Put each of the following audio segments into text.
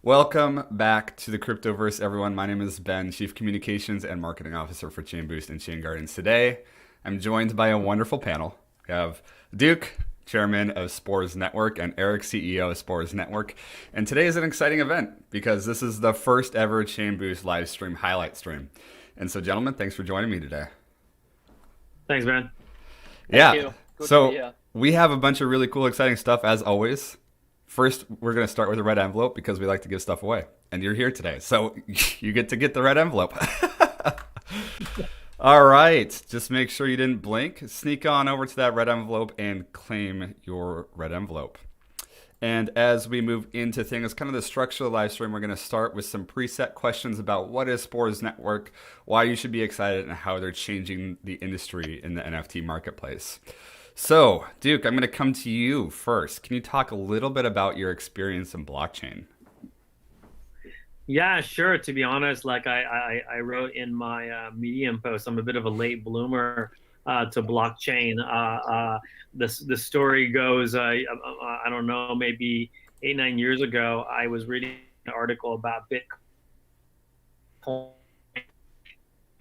Welcome back to the Cryptoverse, everyone. My name is Ben, Chief Communications and Marketing Officer for ChainBoost and ChainGuardians. Today, I'm joined by a wonderful panel. We have Duke, Chairman of Spores Network, and Eric, CEO of Spores Network. And today is an exciting event because this is the first ever ChainBoost live stream highlight stream. And so, gentlemen, thanks for joining me today. Thanks, man. Yeah. Thank you. Good to be So here. we have a bunch of really cool, exciting stuff as always. First, we're going to start with a red envelope because we like to give stuff away. And you're here today. So you get to get the red envelope. All right. Just make sure you didn't blink. Sneak on over to that red envelope and claim your red envelope. And as we move into things, kind of the structure of the live stream, we're going to start with some preset questions about what is Spores Network, why you should be excited, and how they're changing the industry in the NFT marketplace. So, Duke, I'm going to come to you first. Can you talk a little bit about your experience in blockchain? Yeah, sure. To be honest, like I wrote in my Medium post, I'm a bit of a late bloomer to blockchain. The story goes, I don't know, maybe 8, 9 years ago, I was reading an article about Bitcoin.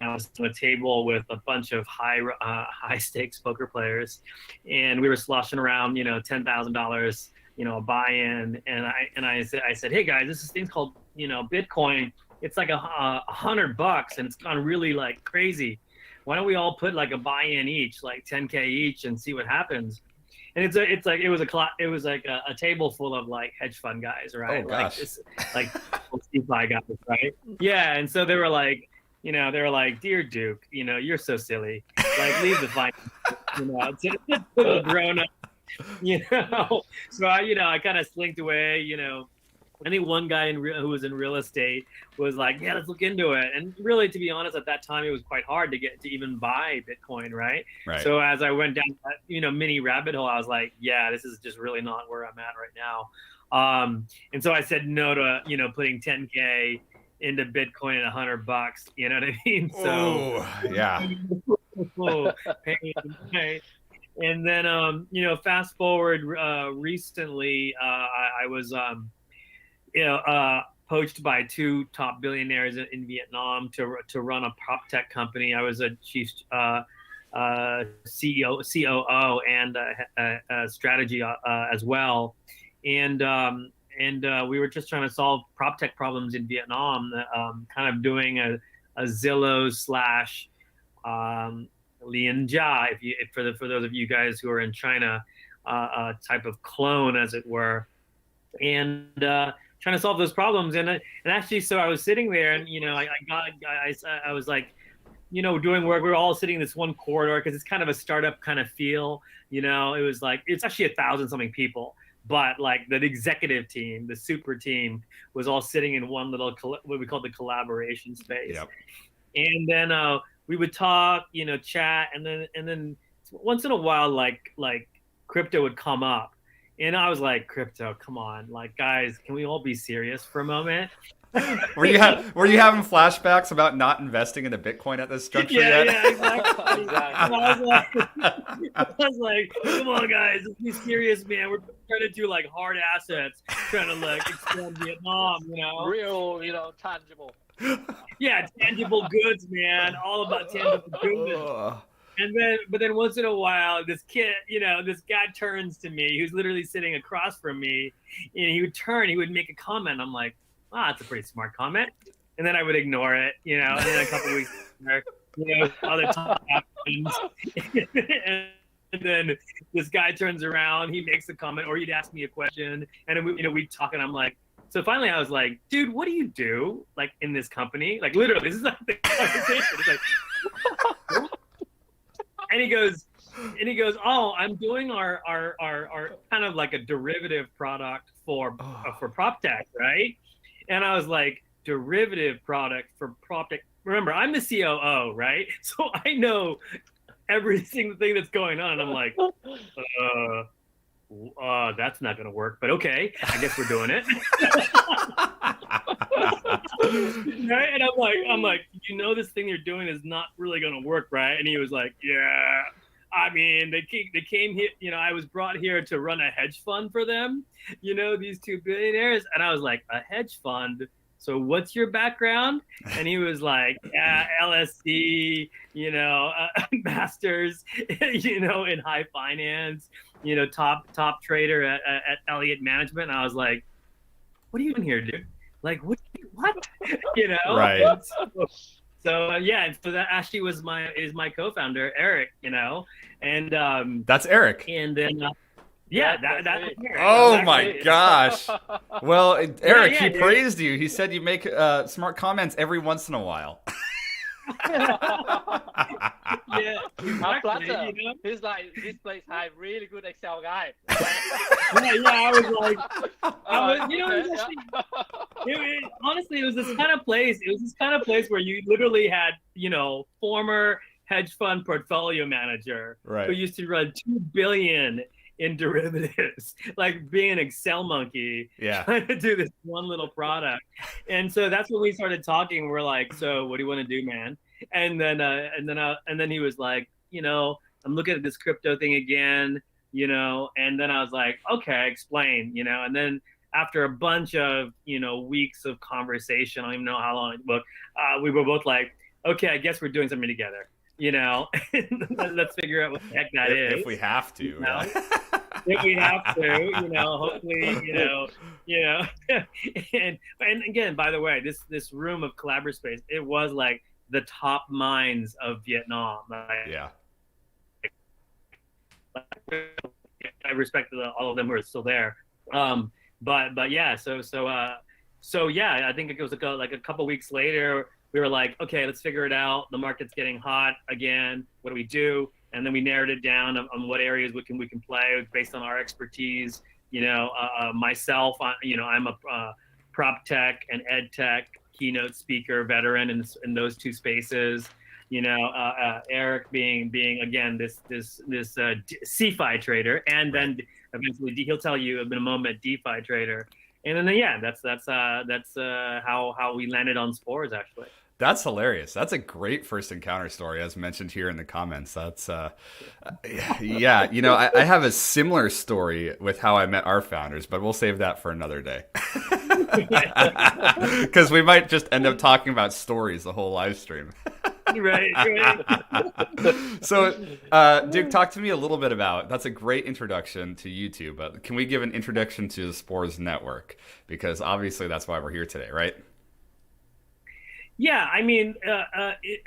I was on a table with a bunch of high stakes poker players, and we were sloshing around, $10,000, a buy-in, and I said, hey guys, this is thing's called, Bitcoin. It's like $100, and it's gone really like crazy. Why don't we all put like a buy-in each, like 10K each, and see what happens? And it was like a table full of like hedge fund guys, right? Oh, gosh. Like DeFi guys, right? Yeah, and so they were like, dear Duke, you're so silly. Like, leave the finance, to the grown up, So I kind of slinked away, I think one guy who was in real estate was like, yeah, let's look into it. And really, to be honest, at that time, it was quite hard to get to even buy Bitcoin, right? Right. So as I went down that, mini rabbit hole, I was like, yeah, this is just really not where I'm at right now. And so I said no to, putting 10K into Bitcoin at $100. You know what I mean? So yeah. pain. And then, fast forward recently, I was, poached by two top billionaires in Vietnam to run a prop tech company. I was a chief CEO, COO, and strategy as well. And we were just trying to solve prop tech problems in Vietnam, kind of doing a Zillow slash Lianjia, for those of you guys who are in China, type of clone, as it were, and trying to solve those problems. And actually, so I was sitting there, and I was like, doing work. We were all sitting in this one corridor because it's kind of a startup kind of feel. It was like, it's actually 1,000 something people. But like the executive team, the super team, was all sitting in one little what we call the collaboration space. Yep. And then we would talk, chat, and then once in a while, like crypto would come up, and I was like, crypto, come on, like guys, can we all be serious for a moment? Were you having flashbacks about not investing into Bitcoin at this juncture yet? Yeah, exactly. I was like, come on, guys, let's be serious, man. We're trying to do like hard assets, trying to like expand Vietnam, Real, tangible. Yeah, tangible goods, man. All about tangible goods. But then once in a while, this guy turns to me, who's literally sitting across from me, and he would make a comment. I'm like, that's a pretty smart comment. And then I would ignore it, and then a couple of weeks later, other stuff happens. And then this guy turns around, he makes a comment, or he'd ask me a question, and then we'd talk, and I'm like, so finally I was like, dude, what do you do, like, in this company? Like, literally, this is like the conversation. It's like, and he goes, oh, I'm doing our kind of like a derivative product for prop tech, right? And I was like, derivative product for prop tech. Remember, I'm the COO, right? So I know every single thing that's going on. And I'm like, that's not going to work, but okay, I guess we're doing it. Right? And I'm like, this thing you're doing is not really going to work, right? And he was like, yeah. I mean, they came here, I was brought here to run a hedge fund for them, these two billionaires. And I was like, a hedge fund? So what's your background? And he was like, yeah, LSD, masters, in high finance, top trader at Elliott Management. And I was like, what are you doing here, dude? Like, what? Right. So yeah, and so that actually is my co-founder, Eric, and That's Eric. And then that's Eric. Oh Exactly. my gosh. Well, Eric, he dude. praised you. He said you make smart comments every once in a while. Yeah, exactly, He's like, this place has really good Excel guy. I was like, honestly, it was this kind of place. It was this kind of place where you literally had, former hedge fund portfolio manager who used to run $2 billion in derivatives, like being an Excel monkey, trying to do this one little product. And so that's when we started talking. We're like, so what do you want to do, man? And then he was like, I'm looking at this crypto thing again, and then I was like, okay, explain, and then after a bunch of, weeks of conversation, I don't even know how long it took, we were both like, okay, I guess we're doing something together, let's figure out what the heck that is. If we have to. If we have to, hopefully, and again, by the way, this room of Collaborative Space, it was like the top minds of Vietnam. I respect all of them who are still there. But yeah, so yeah, I think it was like a couple weeks later, we were like, okay, let's figure it out. The market's getting hot again. What do we do? And then we narrowed it down on what areas we can play based on our expertise. Myself, I'm a prop tech and ed tech keynote speaker veteran in those two spaces. Eric being again this CeFi trader, and then eventually he'll tell you in a moment DeFi trader. And then that's how we landed on Spores, actually. That's hilarious. That's a great first encounter story, as mentioned here in the comments. That's, yeah. I have a similar story with how I met our founders, but we'll save that for another day. Because we might just end up talking about stories the whole live stream. Right. So, Duke, talk to me a little bit about, that's a great introduction to YouTube, but can we give an introduction to the Spores Network? Because obviously that's why we're here today, right? Yeah, I mean,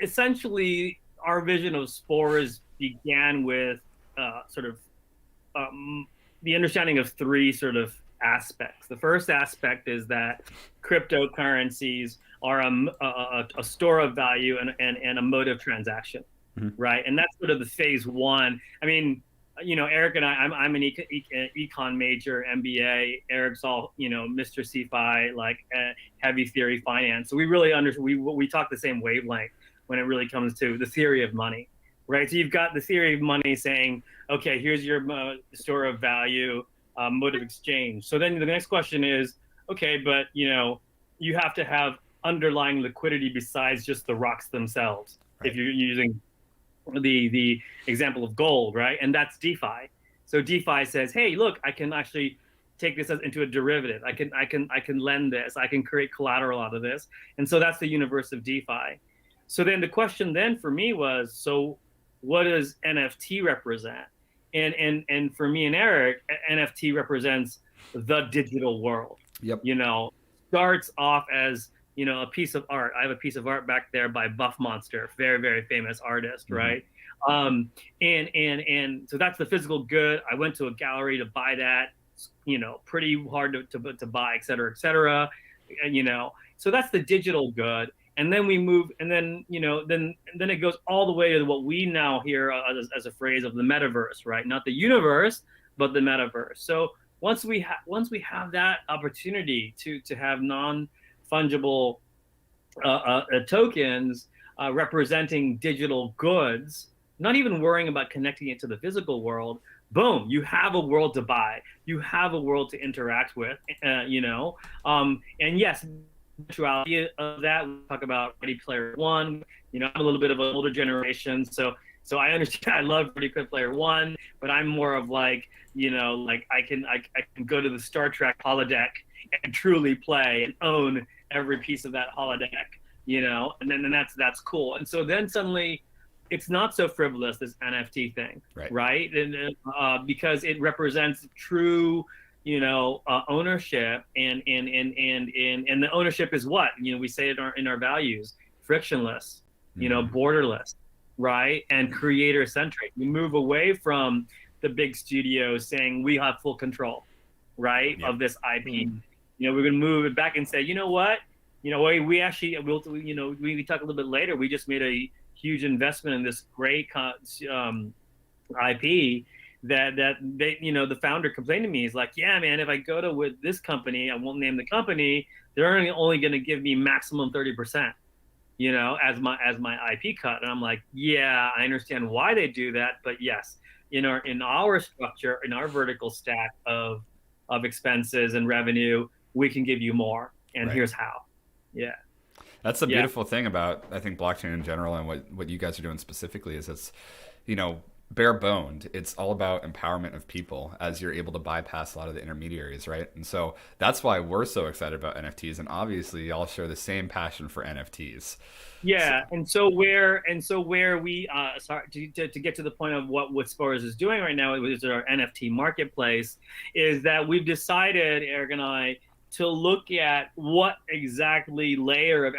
essentially, our vision of Spores began with the understanding of three sort of aspects. The first aspect is that cryptocurrencies are a store of value and a mode of transaction, right? And that's sort of the phase one. I mean, Eric and I'm an econ major, MBA. Eric's all, Mr. CeFi, like heavy theory finance. So we really we talk the same wavelength when it really comes to the theory of money, right? So you've got the theory of money saying, okay, here's your store of value, mode of exchange. So then the next question is, okay, but you have to have underlying liquidity besides just the rocks themselves. Right. If you're using the example of gold, right? And that's DeFi. So DeFi says, hey, look, I can actually take this into a derivative. I can lend this. I can create collateral out of this. And so that's the universe of DeFi. So then the question then for me was, so what does NFT represent? And for me and Eric, NFT represents the digital world. Yep. Starts off as a piece of art. I have a piece of art back there by Buff Monster, very, very famous artist, right? And so that's the physical good. I went to a gallery to buy that, pretty hard to buy, et cetera, et cetera. So that's the digital good. And then we move, and then, then it goes all the way to what we now hear as a phrase of the metaverse, right? Not the universe, but the metaverse. So once we have that opportunity to have non-fungible tokens representing digital goods, not even worrying about connecting it to the physical world, boom, you have a world to buy. You have a world to interact with, and yes, virtuality of that, we talk about Ready Player One. I'm a little bit of an older generation, so So I understand. I love Ready Player One, but I'm more of like, like I can go to the Star Trek holodeck and truly play and own every piece of that holodeck, and then that's cool. And so then suddenly, it's not so frivolous, this NFT thing, right? And because it represents true, ownership, and the ownership is what we say in our values: frictionless, borderless, right, and creator centric. We move away from the big studios saying we have full control, right, of this IP. We're gonna move it back and say, you know what, we actually we talk a little bit later. We just made a huge investment in this great IP that they, the founder complained to me. He's like, yeah, man, if I go to with this company, I won't name the company, they're only going to give me maximum 30%, as my IP cut. And I'm like, yeah, I understand why they do that, but yes, in our structure, in our vertical stack of expenses and revenue, we can give you more, and here's how. Yeah. That's the beautiful thing about, I think, blockchain in general, and what you guys are doing specifically is it's, bare boned. It's all about empowerment of people as you're able to bypass a lot of the intermediaries, right? And so that's why we're so excited about NFTs, and obviously y'all share the same passion for NFTs. Yeah, and so where we sorry to get to the point of what Spores is doing right now with our NFT marketplace, is that we've decided, Eric and I, to look at what exactly layer of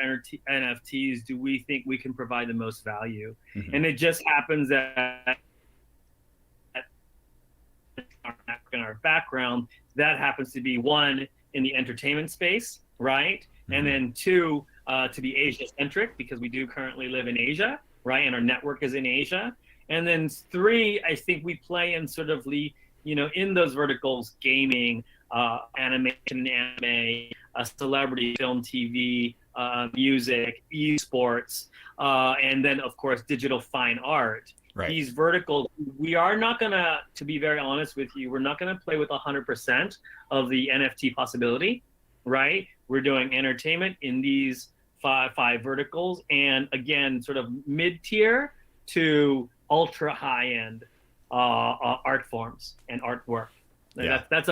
NFTs do we think we can provide the most value. And it just happens that in our background, that happens to be one, in the entertainment space, right? And then two, to be Asia centric, because we do currently live in Asia, right? And our network is in Asia. And then three, I think we play in sort of the, in those verticals: gaming, animation, anime, celebrity, film, TV, music, esports, and then of course digital fine art. Right. These verticals, we are not gonna, to be very honest with you, we're not gonna play with 100% of the NFT possibility, right? We're doing entertainment in these five verticals, and again, sort of mid-tier to ultra high-end art forms and artwork. Yeah. That's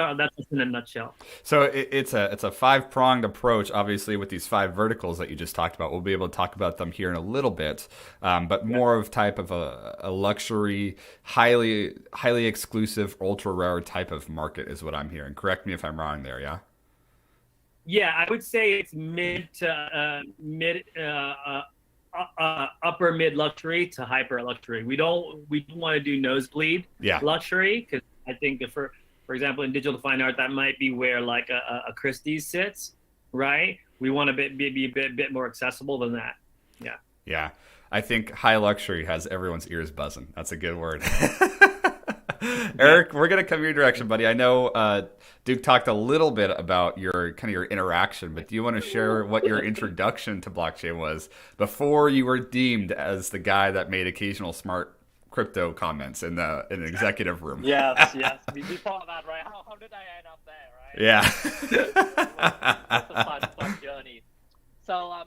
in a nutshell. So it's a 5-pronged approach, obviously, with these 5 verticals that you just talked about. We'll be able to talk about them here in a little bit, but more of type of a luxury, highly exclusive, ultra rare type of market is what I'm hearing. Correct me if I'm wrong there. Yeah. Yeah, I would say it's upper mid luxury to hyper luxury. We don't want to do nosebleed luxury, because I think for example, in digital fine art, that might be where like a Christie's sits, right? We want to be a bit more accessible than that. Yeah. Yeah. I think high luxury has everyone's ears buzzing. That's a good word. Eric, we're going to come your direction, buddy. I know Duke talked a little bit about your interaction, but do you want to share what your introduction to blockchain was before you were deemed as the guy that made occasional smart crypto comments in an executive room? Yes. Before that, right? How did I end up there, right? Yeah. It's a fun journey. So, I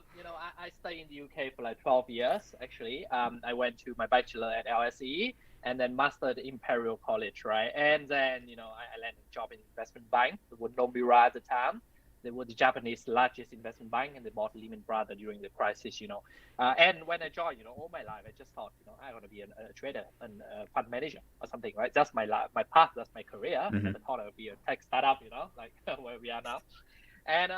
stayed in the UK for like 12 years, actually. I went to my bachelor at LSE and then mastered at Imperial College, right? And then, I landed a job in investment bank. It was Nomura at the time. They were the Japanese largest investment bank, and they bought Lehman Brothers during the crisis, And when I joined, all my life, I just thought, I want to be a trader and a fund manager or something, right? That's my path, that's my career. And I thought I would be a tech startup, like where we are now. And,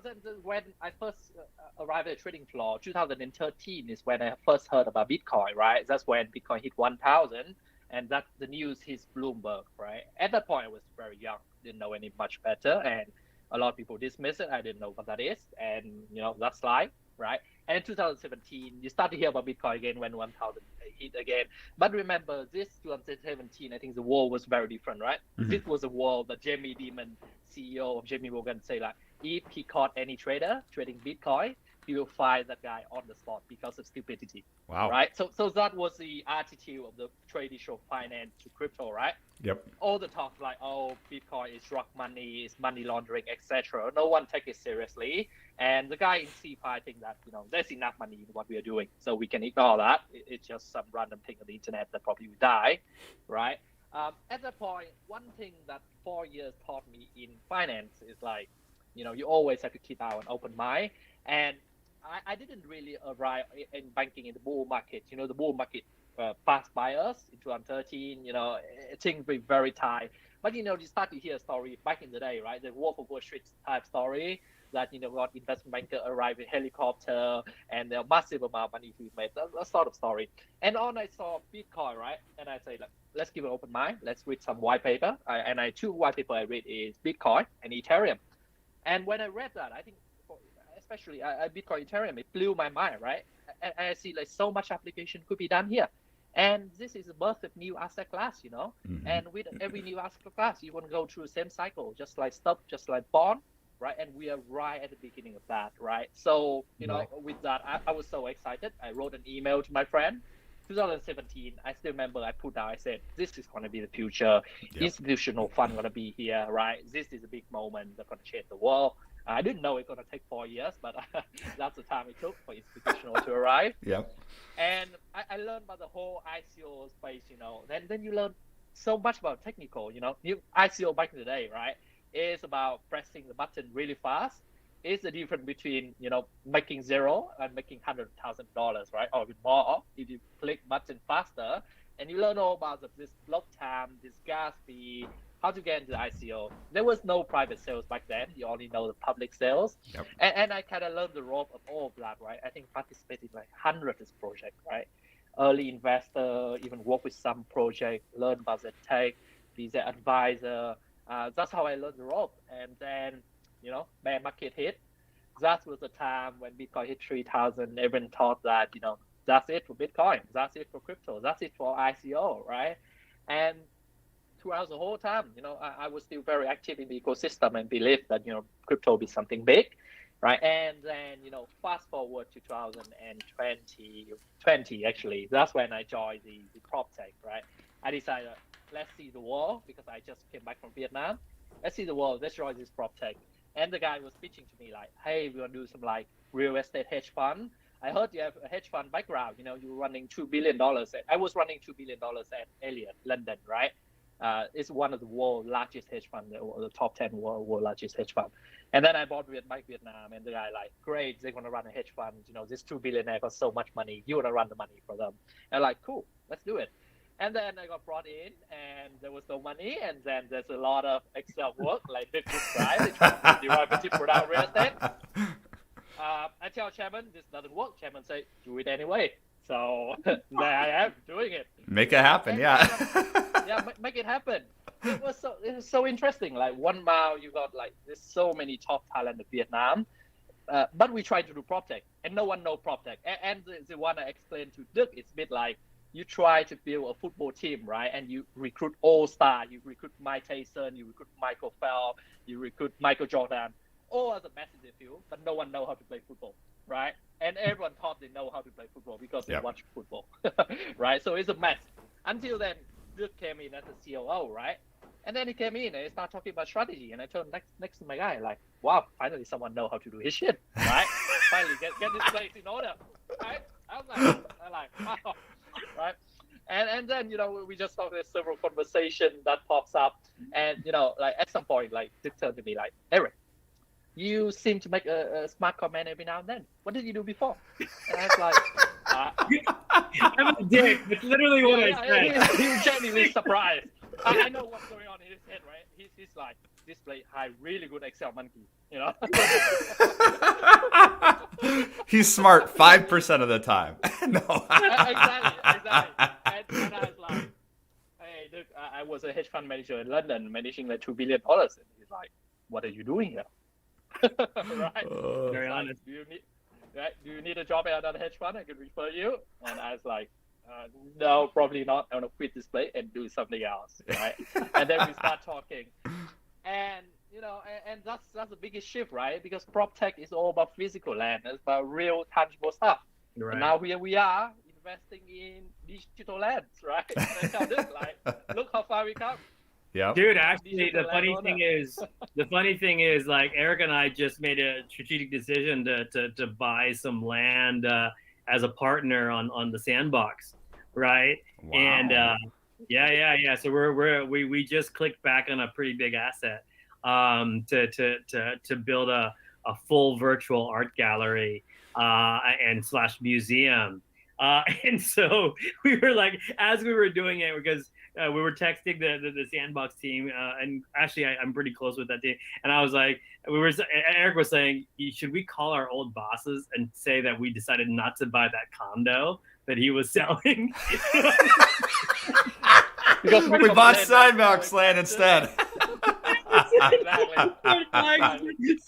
then when I first arrived at the trading floor, 2013 is when I first heard about Bitcoin, right? That's when Bitcoin hit 1,000, and that the news hits Bloomberg, right? At that point, I was very young, didn't know any much better, and a lot of people dismiss it. I didn't know what that is, and that's life, right? And in 2017, you start to hear about Bitcoin again when 1,000 hit again. But remember, this 2017, I think the world was very different, right? This was a world that Jamie Dimon, CEO of JP Morgan, say like, if he caught any trader trading Bitcoin, you will find that guy on the spot because of stupidity. Wow. Right. So that was the attitude of the traditional finance to crypto, right? Yep. All the talk like, oh, Bitcoin is drug money, is money laundering, etc. No one take it seriously. And the guy in CFI think that, there's enough money in what we are doing, so we can ignore that. It's just some random thing on the internet that probably will die, right? At that point, one thing that 4 years taught me in finance is like, you always have to keep out an open mind. And I didn't really arrive in banking in the bull market. The bull market passed by us in 2013. Things were very tight. But you start to hear a story back in the day, right? The Wolf of Wall Street type story that what investment banker arrived with helicopter and a massive amount of money to be made. That sort of story. And on I saw Bitcoin, right? And I say, let's give an open mind. Let's read some white paper. Two white paper I read is Bitcoin and Ethereum. And when I read that, I think, especially Bitcoin, Ethereum, it blew my mind, right? And I see so much application could be done here. And this is the birth of new asset class, Mm-hmm. And with every new asset class, you want to go through the same cycle, just like stock, just like bond, right? And we are right at the beginning of that, right? So, with that, I was so excited. I wrote an email to my friend. 2017, I still remember I put out, I said, this is going to be the future. Yep. Institutional fund going to be here, right? This is a big moment that's going to change the world. I didn't know it's going to take 4 years, but that's the time it took for institutional to arrive. Yep. And I learned about the whole ICO space, Then you learn so much about technical, ICO back in the day, right? It's about pressing the button really fast. It's the difference between, making zero and making $100,000, right? Or more if you click button faster. And you learn all about this block time, this gas fee, how to get into the ICO. There was no private sales back then. You only know the public sales. Yep. And I kind of learned the rope of all of that, right? I think participated in hundreds of projects, right? Early investor, even work with some project, learn about the tech, be the advisor. That's how I learned the rope. And then, bear market hit. That was the time when Bitcoin hit 3,000. Everyone thought that, that's it for Bitcoin. That's it for crypto. That's it for ICO, right? And throughout the whole time, I was still very active in the ecosystem and believed that, crypto will be something big, right? And then, fast forward to 2020, actually, that's when I joined the prop tech, right? I decided, let's see the world, because I just came back from Vietnam. Let's see the world. Let's join this prop tech. And the guy was pitching to me like, hey, we want to do some real estate hedge fund. I heard you have a hedge fund background. You were running $2 billion. I was running $2 billion at Elliott, London, right? It's one of the world's largest hedge fund, the top 10 world largest hedge fund. And then I bought Mike Vietnam, and the guy great, they're going to run a hedge fund. This 2 billionaire got so much money. You want to run the money for them. And cool, let's do it. And then I got brought in, and there was no money. And then there's a lot of Excel work, this guy, they try to do derivative product real estate. I tell chairman, this doesn't work. Chairman say, do it anyway. So there I am doing it. Make it happen, yeah. Make it happen. It was so interesting. 1 mile, you got there's so many top talent in Vietnam. But we try to do prop tech, and no one know prop tech. And the one I explained to Dirk, it's a bit like you try to build a football team, right? And you recruit all-star, you recruit Mike Tyson, you recruit Michael Phelps, you recruit Michael Jordan. All are the best in the field, but no one know how to play football, right? And everyone thought they know how to play football because they watch football, right? So it's a mess. Until then, Dirk came in as a COO, right? And then he came in and he started talking about strategy. And I turned next to my guy, wow, finally someone know how to do his shit, right? Finally get this place in order, right? I was wow, right? And then, we just talked, there's several conversations that pops up. And, at some point, Dirk turned to me Eric, you seem to make a smart comment every now and then. What did you do before? And I was I'm a dick. It's literally what I said. He was genuinely surprised. I know what's going on in his head, right? He's this play really good Excel monkey, He's smart 5% of the time. No. Exactly. And I was hey, look, I was a hedge fund manager in London managing $2 billion. And he's what are you doing here? Right? Very honest. Do you need a job at another hedge fund? I can refer you. And I was no, probably not. I want to quit this place and do something else, right? And then we start talking. And, you know, and that's the biggest shift, right? Because prop tech is all about physical land, it's about real tangible stuff. Right. And now here we are investing in digital lands, right? Look how far we come. Yep. Dude, actually, the funny thing is, like, Eric and I just made a strategic decision to buy some land as a partner on the Sandbox, right? Wow. And yeah. So we just clicked back on a pretty big asset to build a full virtual art gallery and / museum. And so we were like, as we were doing it, because we were texting the Sandbox team, and actually I'm pretty close with that team. And I was like, Eric was saying, should we call our old bosses and say that we decided not to buy that condo that he was selling? Because we bought Sandbox land instead.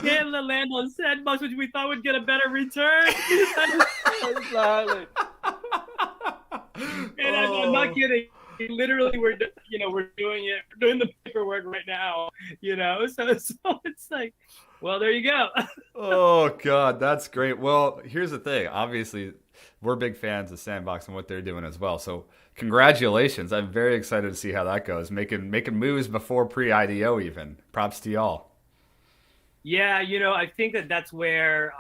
Selling the land on Sandbox, which we thought would get a better return. Exactly. And I'm not kidding. Literally, we're doing it. We're doing the paperwork right now. So it's like, well, there you go. Oh God, that's great. Well, here's the thing. Obviously, we're big fans of Sandbox and what they're doing as well. So congratulations. I'm very excited to see how that goes. Making moves before pre-IDO even. Props to y'all. Yeah, I think that's where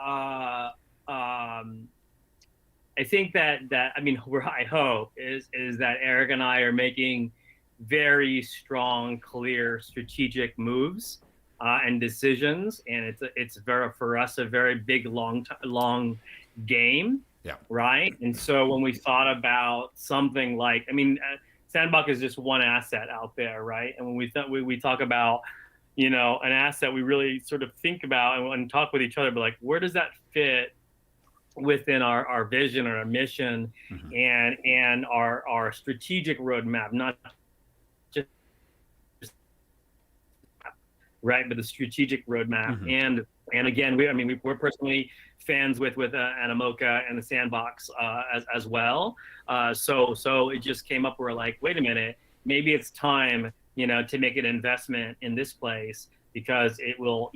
I think that I mean, where I hope is that Eric and I are making very strong, clear, strategic moves and decisions, and it's very, for us, a very big, long game. Yeah. Right. And so when we thought about something like, I mean, Sandbox is just one asset out there, right? And when we talk about, an asset, we really sort of think about and talk with each other, but like, where does that fit within our vision or our mission, and our strategic roadmap, not just right, but the strategic roadmap. And again, we're personally fans with Animoca and the Sandbox as well. So it just came up. We're like, wait a minute, maybe it's time, to make an investment in this place, because it will,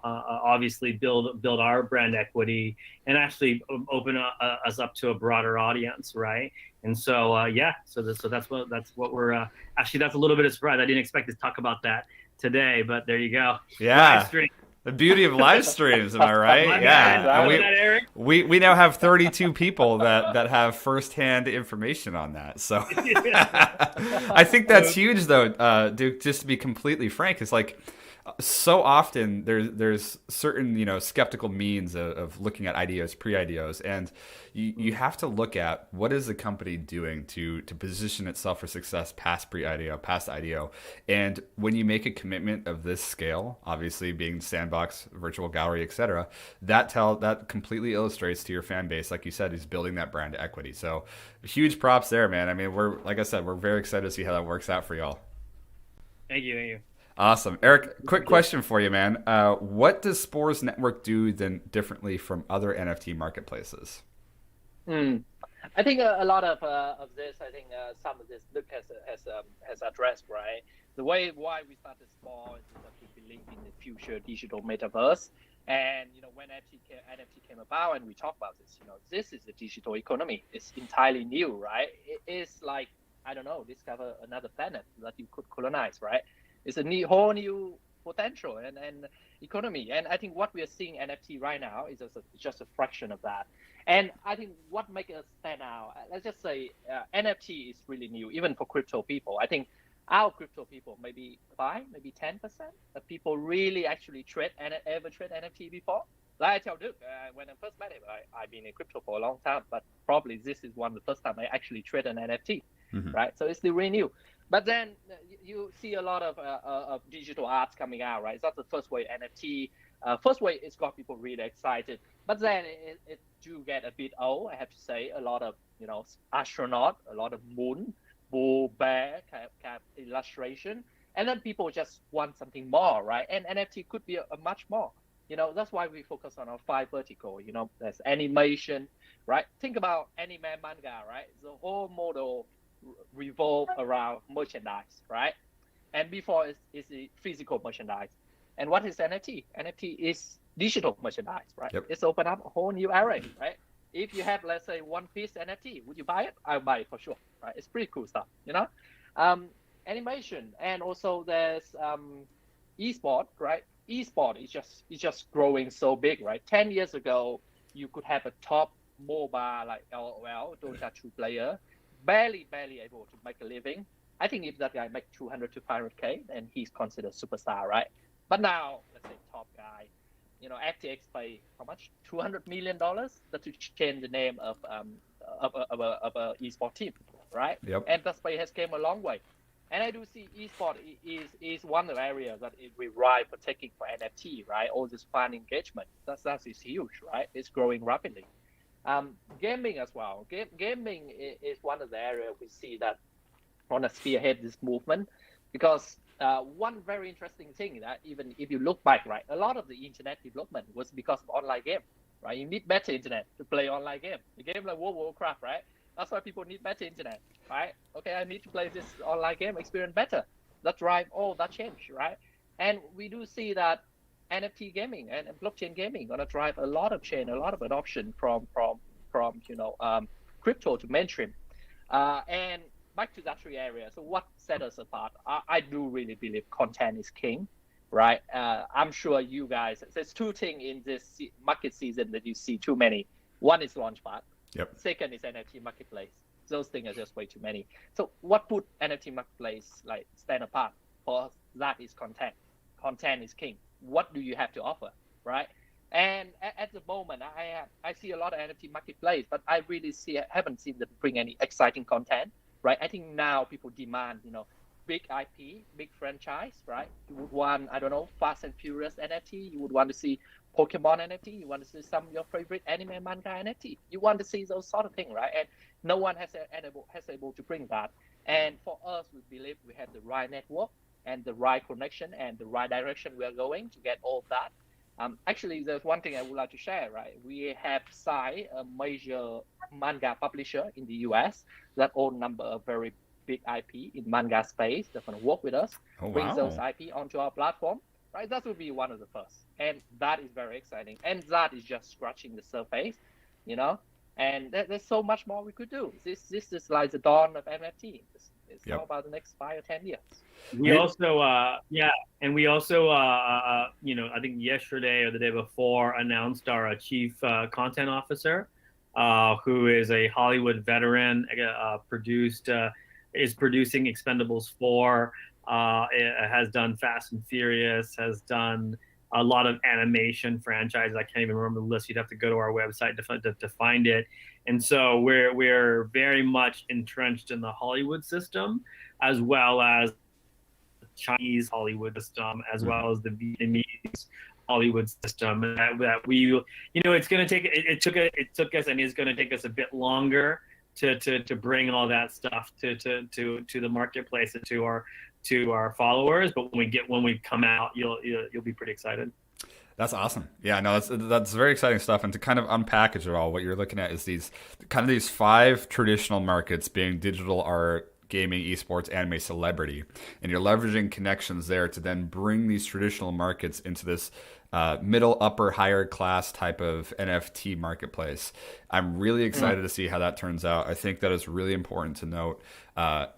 obviously build our brand equity and actually open us up to a broader audience, right? And so so that's what we're actually, that's a little bit of surprise. I didn't expect to talk about that today, but there you go. Yeah. The beauty of live streams, am I right? Yeah. We now have 32 people that have firsthand information on that. So I think that's huge, though, Duke, just to be completely frank. It's like, so often there's certain skeptical means of looking at IDOs, pre-IDOs, and you have to look at what is the company doing to position itself for success past pre-IDO, past IDO. And when you make a commitment of this scale, obviously being Sandbox, virtual gallery, etc., that completely illustrates to your fan base, like you said, is building that brand equity. So huge props there, man. I mean, like I said, we're very excited to see how that works out for y'all. Thank you. Awesome. Eric, quick question for you, man. What does Spores Network do then differently from other NFT marketplaces? I think a lot of this, I think some of this Luke has addressed, right? The why we started Spores is that we believe in the future digital metaverse. And, when NFT came about and we talk about this, this is the digital economy. It's entirely new, right? It is like, I don't know, discover another planet that you could colonize, right? It's a whole new potential and economy. And I think what we are seeing NFT right now is just a fraction of that. And I think what makes us stand out, let's just say NFT is really new, even for crypto people. I think our crypto people, maybe 5, maybe 10% of people really actually ever trade NFT before. Like I tell Duke, when I first met him, I've been in crypto for a long time, but probably this is one of the first time I actually trade an NFT, right? So it's still really new. But then you see a lot of digital arts coming out, right? That's the first way NFT. First way, it's got people really excited. But then it do get a bit old, I have to say. A lot of astronaut, a lot of moon, bull, bear kind of illustration, and then people just want something more, right? And NFT could be a much more. That's why we focus on our 5 vertical. There's animation, right? Think about anime manga, right? The whole model revolve around merchandise, right? And before it's the physical merchandise. And what is NFT? NFT is digital merchandise, right? Yep. It's opened up a whole new era, right? If you have, let's say, one piece NFT, would you buy it? I'll buy it for sure, right? It's pretty cool stuff, you know? Animation, and also there's esport, right? Esport is just growing so big, right? 10 years ago, you could have a top mobile like LOL, Dota 2 player, barely able to make a living. I think if that guy make 200 to 500K, then he's considered superstar, right? But now, let's say top guy, you know, FTX pay how much? $200 million to change the name of a esport team, right? Yep. And that space has came a long way. And I do see esport is one of the areas that we ripe for taking for NFT, right? All this fan engagement, that is huge, right? It's growing rapidly. Gaming as well. Gaming is one of the areas we see that want to spearhead this movement, because one very interesting thing that even if you look back, right, a lot of the internet development was because of online game, right? You need better internet to play online game. A game like World of Warcraft, right? That's why people need better internet, right? Okay, I need to play this online game experience better. That drive all that change, right? And we do see that NFT gaming and blockchain gaming gonna drive a lot of change, a lot of adoption from crypto to mainstream. And back to that three areas. So what set us apart? I do really believe content is king, right? I'm sure you guys. There's two things in this market season that you see too many. One is Launchpad. Yep. Second is NFT Marketplace. Those things are just way too many. So what put NFT Marketplace like stand apart? For us, that is content. Content is king. What do you have to offer, right? And at the moment, I see a lot of NFT Marketplace, but I really haven't seen them bring any exciting content, right? I think now people demand, big IP, big franchise, right? You would want, I don't know, Fast and Furious NFT. You would want to see Pokemon NFT. You want to see some of your favorite anime manga NFT. You want to see those sort of things, right? And no one has able to bring that. And for us, we believe we have the right network and the right connection and the right direction we are going to get all of that. Actually, there's one thing I would like to share, right? We have signed a major manga publisher in the US that own number of very big IP in manga space. They're going to work with us, bring those IP onto our platform, right? That will be one of the first. And that is very exciting. And that is just scratching the surface, and there's so much more we could do. This is like the dawn of NFT. It's all about the next 5 or 10 years. We also, I think yesterday or the day before announced our chief content officer, who is a Hollywood veteran, is producing Expendables 4, has done Fast and Furious, has done a lot of animation franchises. I can't even remember the list. You'd have to go to our website to find it. And so we're very much entrenched in the Hollywood system, as well as Chinese Hollywood system, as well as the Vietnamese Hollywood system. That we, it's going to take. It took us and is going to take us a bit longer to bring all that stuff to the marketplace and to our followers. But when we come out, you'll be pretty excited. That's awesome. Yeah, no, that's very exciting stuff. And to kind of unpackage it all, what you're looking at is these 5 traditional markets being digital art, gaming, esports, anime, celebrity, and you're leveraging connections there to then bring these traditional markets into this middle, upper, higher class type of NFT marketplace. I'm really excited to see how that turns out. I think that is really important to note.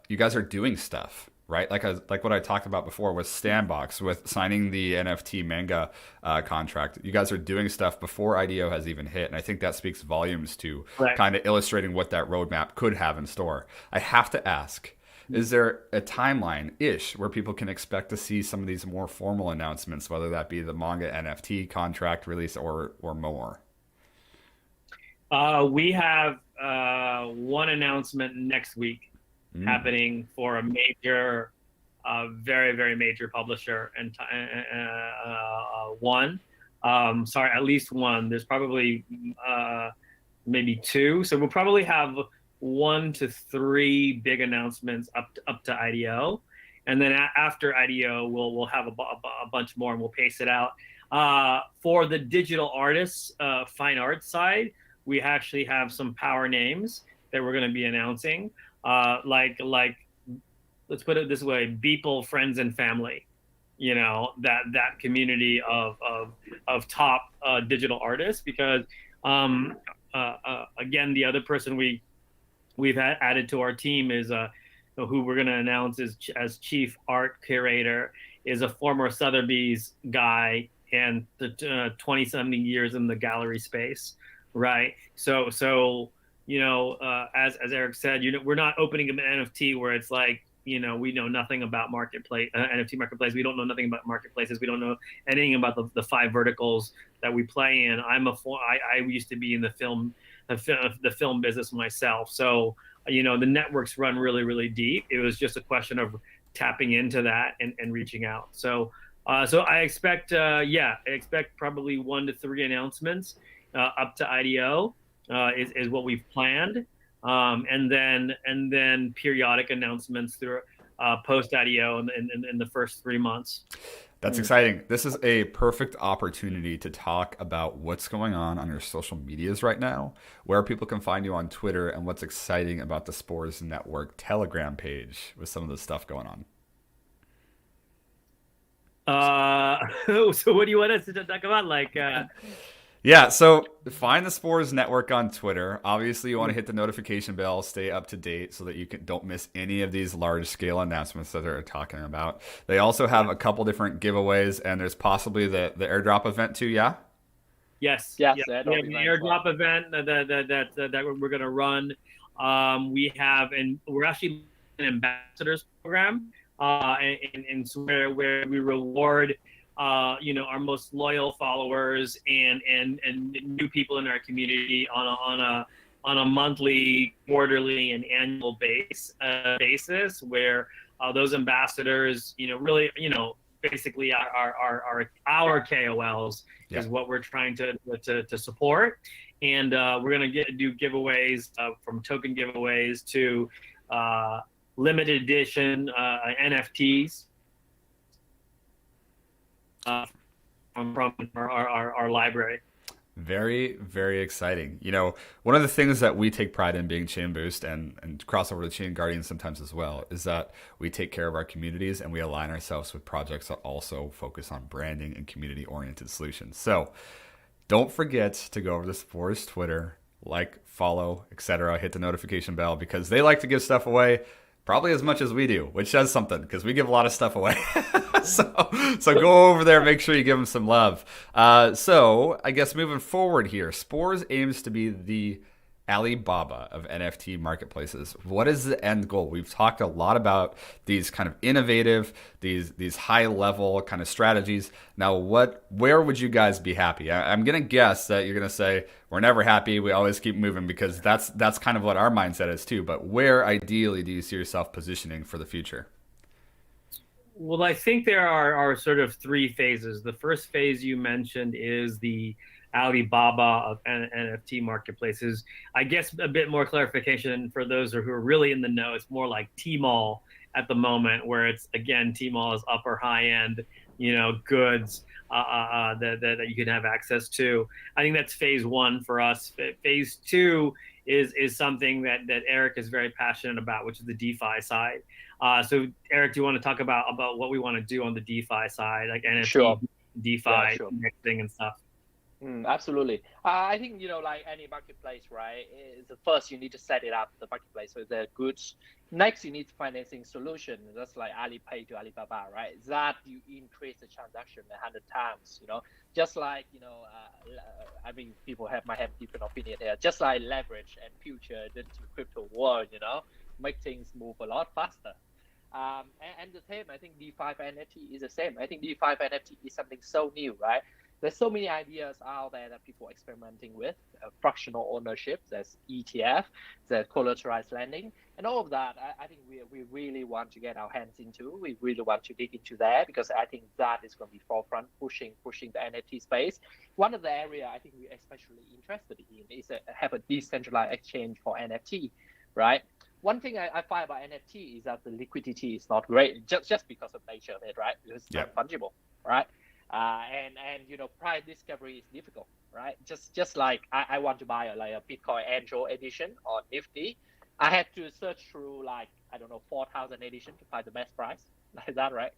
You guys are doing stuff, right? Like what I talked about before with Sandbox, with signing the NFT manga contract. You guys are doing stuff before IDO has even hit, and I think that speaks volumes to kind of illustrating what that roadmap could have in store. I have to ask, is there a timeline-ish where people can expect to see some of these more formal announcements, whether that be the manga NFT contract release or more? We have one announcement next week happening for a major, very, very major publisher, and at least one. There's probably maybe 2. So we'll probably have 1 to 3 big announcements up to IDO, and then after IDO, we'll have a bunch more, and we'll pace it out. For the digital artists, fine art side, we actually have some power names that we're going to be announcing. Like let's put it this way: Beeple, Friends and Family, that community of top digital artists, because again, the other person we've added to our team is who we're going to announce as chief art curator, is a former Sotheby's guy and 20-something years in the gallery space, right? So as Eric said, we're not opening an NFT where it's like, we know nothing about NFT marketplace. We don't know nothing about marketplaces. We don't know anything about the 5 verticals that we play in. I used to be in the film business myself. So, the networks run really, really deep. It was just a question of tapping into that and reaching out. So I expect, probably 1 to 3 announcements up to IDO is what we've planned. And then periodic announcements through post IDO in the first 3 months. That's exciting. This is a perfect opportunity to talk about what's going on your social medias right now, where people can find you on Twitter, and what's exciting about the Spores Network Telegram page with some of the stuff going on. So what do you want us to talk about? Yeah, so find the Spores Network on Twitter. Obviously, you want to hit the notification bell, stay up to date so that you don't miss any of these large-scale announcements that they're talking about. They also have a couple different giveaways, and there's possibly the airdrop event too, yeah? Yes. Yes, We have an airdrop event that we're going to run. We're actually an ambassadors program, and where we reward our most loyal followers and new people in our community on a monthly, quarterly, and annual basis, where those ambassadors, really, basically our KOLs is what we're trying to support. And we're going to do giveaways from token giveaways to limited edition NFTs. From our library. Very, very exciting. One of the things that we take pride in being ChainBoost and cross over to ChainGuardians sometimes as well is that we take care of our communities and we align ourselves with projects that also focus on branding and community-oriented solutions. So don't forget to go over to Spores Twitter, follow, etc. Hit the notification bell, because they like to give stuff away probably as much as we do, which says something, because we give a lot of stuff away. So go over there, make sure you give them some love. So I guess moving forward here, Spores aims to be the Alibaba of NFT marketplaces. What is the end goal? We've talked a lot about these kind of innovative, these high level kind of strategies. Now, where would you guys be happy? I'm gonna guess that you're gonna say we're never happy. We always keep moving, because that's kind of what our mindset is too. But where ideally do you see yourself positioning for the future? Well, I think there are sort of 3 phases. The first phase you mentioned is the Alibaba of NFT marketplaces. I guess a bit more clarification for those who are really in the know. It's more like Tmall at the moment, where it's, again, Tmall is upper high end, goods that you can have access to. I think that's phase 1 for us. Phase 2 is something that Eric is very passionate about, which is the DeFi side. So Eric, do you want to talk about what we want to do on the DeFi side, like NFT, Sure. DeFi, mixing and stuff? Absolutely. I think, like any marketplace, right? The first, you need to set it up, the marketplace, with the goods. Next, you need financing solution. That's like Alipay to Alibaba, right? That you increase the transaction 100 times, just like, I mean, people might have different opinion there. Just like leverage and future into crypto world, make things move a lot faster. And the same, I think DeFi for NFT is the same. I think DeFi for NFT is something so new, right? There's so many ideas out there that people are experimenting with. Fractional ownership, there's ETF, there's collateralized lending, and all of that. I think we really want to get our hands into. We really want to dig into that, because I think that is going to be forefront, pushing the NFT space. One of the area I think we're especially interested in is have a decentralized exchange for NFT, right? One thing I find about NFT is that the liquidity is not great, just because of nature of it, right? It's not fungible, right? And price discovery is difficult, right? Just like I want to buy a Bitcoin Angel edition or Nifty, I had to search through 4,000 edition to find the best price, like that, right?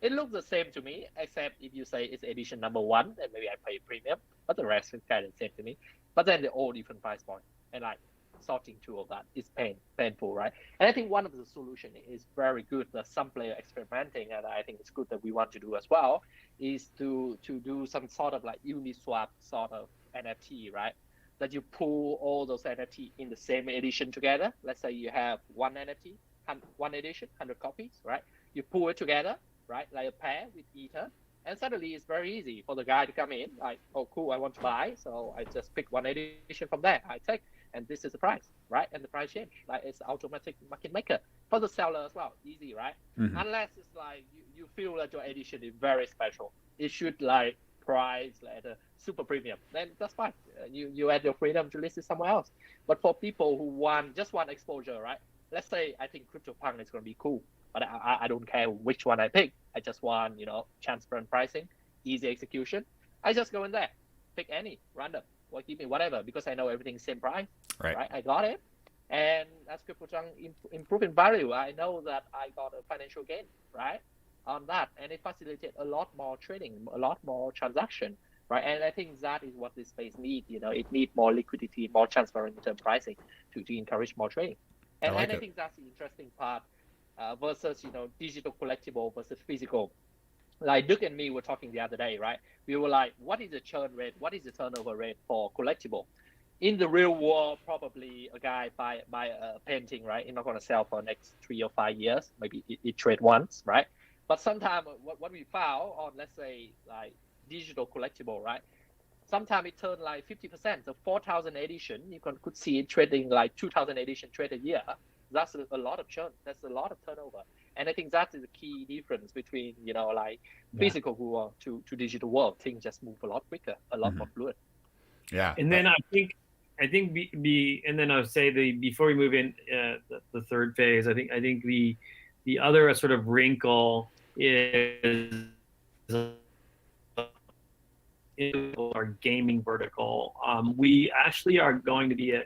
It looks the same to me, except if you say it's edition number 1, then maybe I pay premium, but the rest is kind of the same to me. But then they're all different price point, and like sorting through all that is painful, right? And I think one of the solution is very good that some player experimenting, and I think it's good that we want to do as well, is to do some sort of like Uniswap sort of NFT, right? That you pull all those NFT in the same edition together. Let's say you have one NFT, one edition, 100 copies, right? You pull it together, right? Like a pair with Ether. And suddenly it's very easy for the guy to come in, like, oh, cool, I want to buy. So I just pick one edition from there. I take, and this is the price, right? And the price change. Like it's automatic market maker. For the seller as well, easy, right? Mm-hmm. Unless it's like you feel that your edition is very special. It should like price like a super premium. Then that's fine. You add your freedom to list it somewhere else. But for people who want just one exposure, right? Let's say I think CryptoPunk is going to be cool, but I don't care which one I pick. I just want, transparent pricing, easy execution. I just go in there, pick any, random, or give me whatever, because I know everything's same price, right? I got it. And as CryptoPunk improve in value, I know that I got a financial gain, right, on that. And it facilitates a lot more trading, a lot more transaction, right? And I think that is what this space needs. It needs more liquidity, more transparent in terms of pricing to encourage more trading. And I think that's the interesting part versus, digital collectible versus physical. Like Duke and me were talking the other day, right? We were like, what is the churn rate? What is the turnover rate for collectible? In the real world, probably a guy buy a painting, right? He's not going to sell for the next 3 or 5 years. Maybe it trade once, right? But sometimes what we found on, let's say, like digital collectible, right? Sometimes it turned like 50%. So 4,000 edition, you could see it trading like 2,000 edition trade a year. That's a lot of churn. That's a lot of turnover. And I think that is the key difference between, physical world to digital world. Things just move a lot quicker, a lot more fluid. Yeah. And then I think and then I'll say before we move in the third phase, I think the other sort of wrinkle is our gaming vertical. We actually are going to be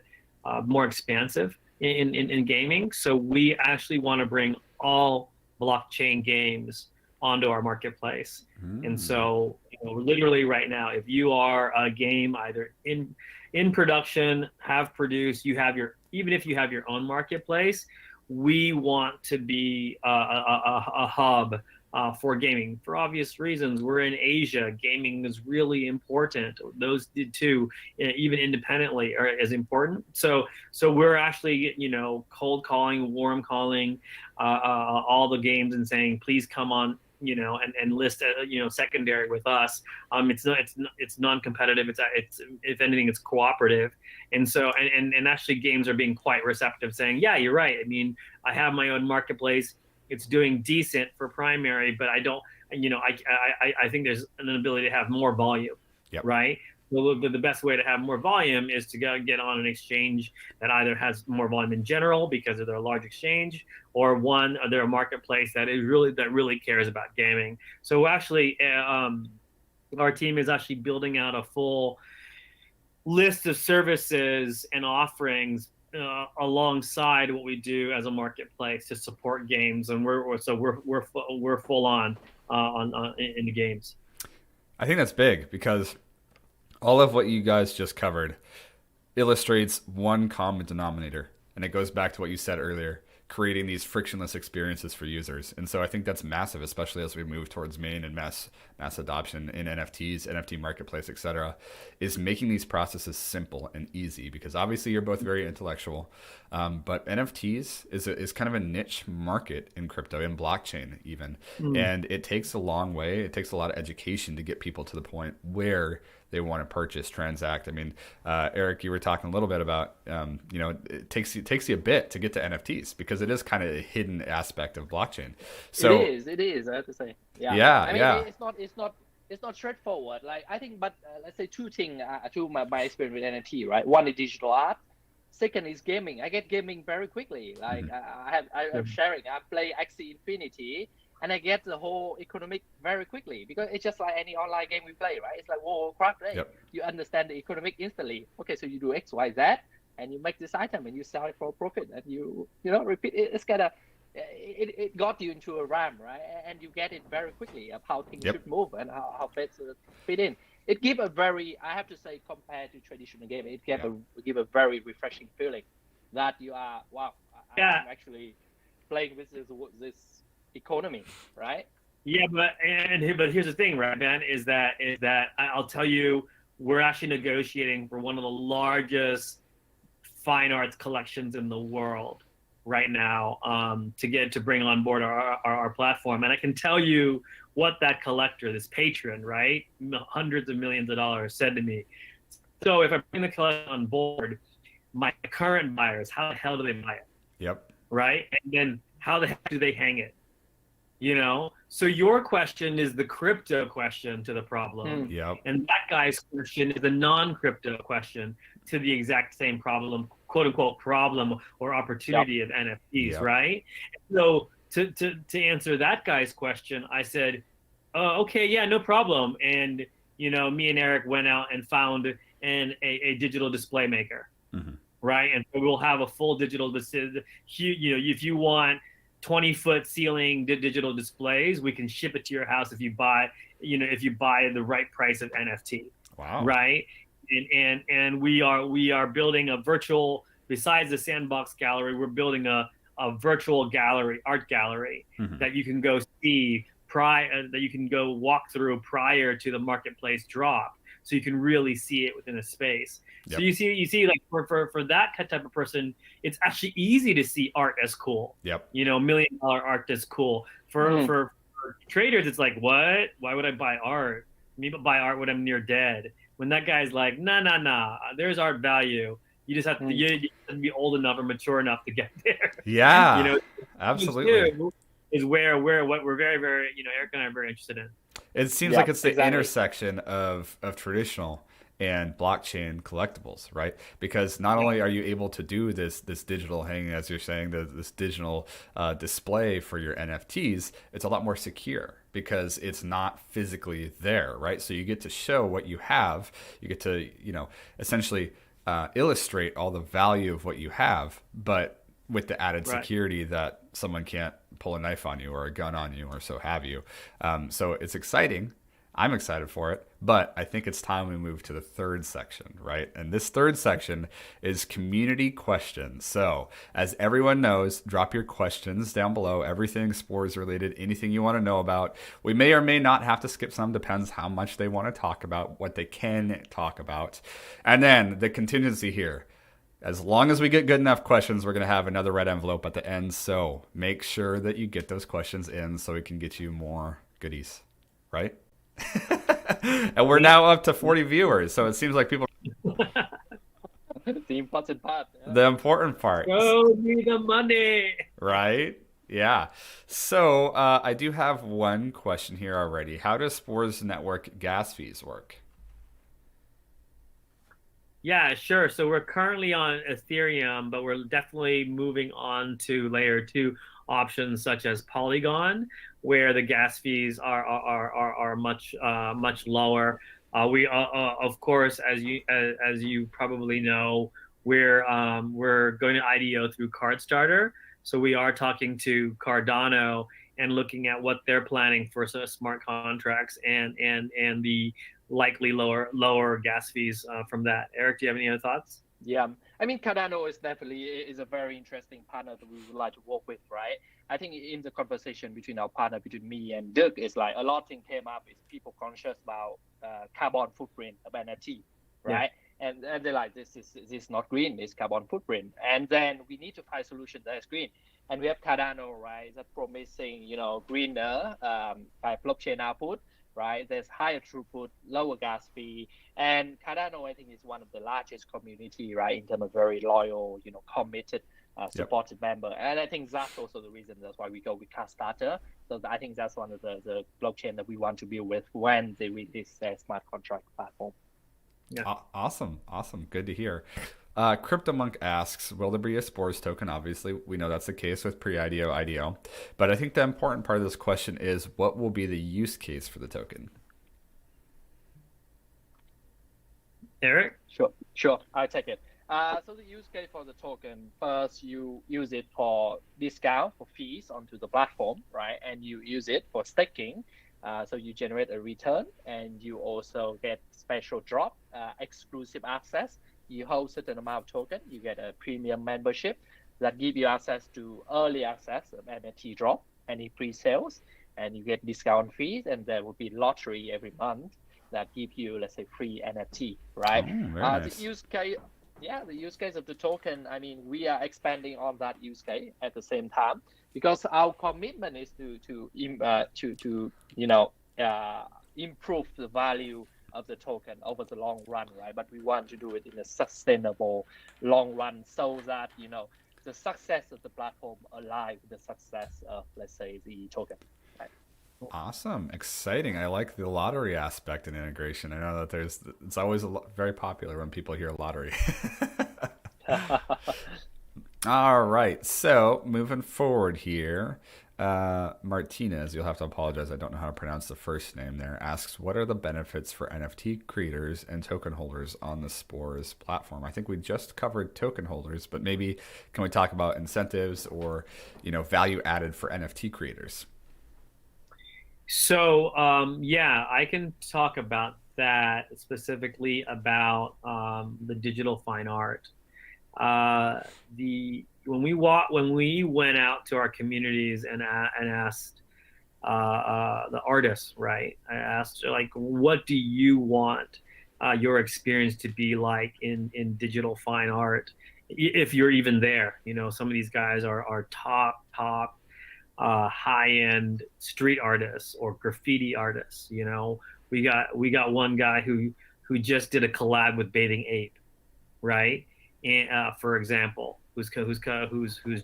more expansive in gaming. So we actually want to bring all blockchain games onto our marketplace. And so literally right now, if you are a game either in production, have produced, even if you have your own marketplace, we want to be a hub for gaming. For obvious reasons, we're in Asia. Gaming is really important. Those two, even independently, are as important. So we're actually, cold calling, warm calling all the games and saying, please come on, and list, secondary with us. It's non-competitive. It's if anything, it's cooperative. And so, and actually games are being quite receptive, saying, yeah, you're right. I mean, I have my own marketplace. It's doing decent for primary, but I don't, I think there's an ability to have more volume, right? Well, the best way to have more volume is to go get on an exchange that either has more volume in general because of their large exchange, or they're a marketplace that really cares about gaming. So actually, our team is actually building out a full list of services and offerings alongside what we do as a marketplace to support games, and we're full on in the games. I think that's big because all of what you guys just covered illustrates one common denominator, and it goes back to what you said earlier, creating these frictionless experiences for users. And so I think that's massive, especially as we move towards main and mass adoption in NFTs, NFT marketplace, etc., is making these processes simple and easy, because obviously you're both very intellectual, but NFTs is kind of a niche market in crypto, in blockchain even. And it takes a long way. It takes a lot of education to get people to the point where they want to purchase, transact. I mean, Eric, you were talking a little bit about, it takes you a bit to get to NFTs because it is kind of a hidden aspect of blockchain. So it is. I have to say, it's not straightforward. Like I think, but let's say two things to my experience with NFT, right? One is digital art. Second is gaming. I get gaming very quickly. Like I'm sharing. I play Axie Infinity. And I get the whole economic very quickly because it's just like any online game we play, right? It's like World of Warcraft, right? Yep. You understand the economic instantly. Okay, so you do X, Y, Z, and you make this item and you sell it for a profit, and you repeat it. It's kind of it got you into a RAM, right? And you get it very quickly of how things Yep. should move and how best to fit in. It give a very, I have to say, compared to traditional game, it give a very refreshing feeling that you are, wow, I'm actually playing with this economy, right? Yeah, but here's the thing, right, man, is that I'll tell you, we're actually negotiating for one of the largest fine arts collections in the world right now, to bring on board our platform. And I can tell you what that collector, this patron, right, hundreds of millions of dollars, said to me. So if I bring the collection on board, my current buyers, how the hell do they buy it? Yep. Right? And then how the heck do they hang it? So your question is the crypto question to the problem. Yep. And that guy's question is the non-crypto question to the exact same problem, quote unquote problem or opportunity of NFTs, right? So to answer that guy's question, I said, oh, okay, yeah, no problem. And me and Eric went out and found a digital display maker, right? And so we'll have a full digital display. If you want 20-foot ceiling digital displays, we can ship it to your house if you buy the right price of NFT. Wow. Right. And we are building a virtual, besides the sandbox gallery, we're building a virtual art gallery that you can go see that you can go walk through prior to the marketplace drop. So you can really see it within a space. Yep. So you see, like for that type of person, it's actually easy to see art as cool. Yep. $1 million art as cool. For traders, it's like, what? Why would I buy art? Maybe buy art when I'm near dead. When that guy's like, nah, there's art value. You just have to, you have to be old enough or mature enough to get there. Yeah, absolutely. Is what we're very, very, Eric and I are very interested in. It seems like it's the intersection of traditional and blockchain collectibles, right? Because not only are you able to do this digital hanging, as you're saying, this digital display for your NFTs, it's a lot more secure because it's not physically there, right? So you get to show what you have. You get to, essentially illustrate all the value of what you have, but with the added security that someone can't pull a knife on you or a gun on you or so have you. So it's exciting. I'm excited for it, but I think it's time we move to the third section, right? And this third section is community questions. So as everyone knows, drop your questions down below, everything Spores related, anything you want to know about. We may or may not have to skip some, depends how much they want to talk about, what they can talk about. And then the contingency here. As long as we get good enough questions, we're going to have another red envelope at the end. So make sure that you get those questions in so we can get you more goodies, right? And we're now up to 40 viewers. So it seems like people... The important part. Yeah. The important part. Show me the money. Right? Yeah. So I do have one question here already. How does Spores Network gas fees work? Yeah, sure. So we're currently on Ethereum, but we're definitely moving on to layer 2 options such as Polygon, where the gas fees are much lower. We of course, as you probably know, we're going to IDO through CardStarter. So we are talking to Cardano and looking at what they're planning for smart contracts and the likely lower gas fees from that. Eric, do you have any other thoughts? Yeah, I mean, Cardano is definitely a very interesting partner that we would like to work with, right? I think in the conversation between our partner, between me and Dirk, it's like a lot of things came up is people conscious about carbon footprint of NFT, right? Yeah. And they're like, this is not green, it's carbon footprint. And then we need to find a solution that is green. And we have Cardano, right, that's promising, greener by blockchain output, right? There's higher throughput, lower gas fee. And Cardano, I think, is one of the largest community, right, in terms of very loyal, committed, supported member. And I think that's also the reason that's why we go with CardStarter. So I think that's one of the blockchain that we want to build with when they release their smart contract platform. Yeah. Awesome. Good to hear. CryptoMonk asks, will there be a Spores token? Obviously, we know that's the case with Pre-IDO, IDO. But I think the important part of this question is, what will be the use case for the token? Eric? Sure. I'll take it. So the use case for the token, first you use it for discount for fees onto the platform, right? And you use it for staking. So you generate a return, and you also get special drop, exclusive access. You hold certain amount of token, you get a premium membership that give you access to early access of NFT drop, any pre-sales, and you get discount fees, and there will be lottery every month that give you, let's say, free NFT, right? Oh, very nice. The use case, yeah, the use case of the token, I mean, we are expanding on that use case at the same time, because our commitment is to improve the value of the token over the long run, right? But we want to do it in a sustainable long run, so that the success of the platform align with the success of, let's say, the token. Right? Awesome. Exciting. I like the lottery aspect and integration. I know that it's always very popular when people hear lottery. All right. So moving forward here, Martinez, you'll have to apologize, I don't know how to pronounce the first name there, asks, what are the benefits for NFT creators and token holders on the Spores platform? I think we just covered token holders, but maybe can we talk about incentives or, value added for NFT creators? So, yeah, I can talk about that, specifically about the digital fine art. When we went out to our communities and asked the artists, right? I asked, like, what do you want your experience to be like in digital fine art, if you're even there? Some of these guys are top high-end street artists or graffiti artists. We got one guy who just did a collab with Bathing Ape, right? And for example, who's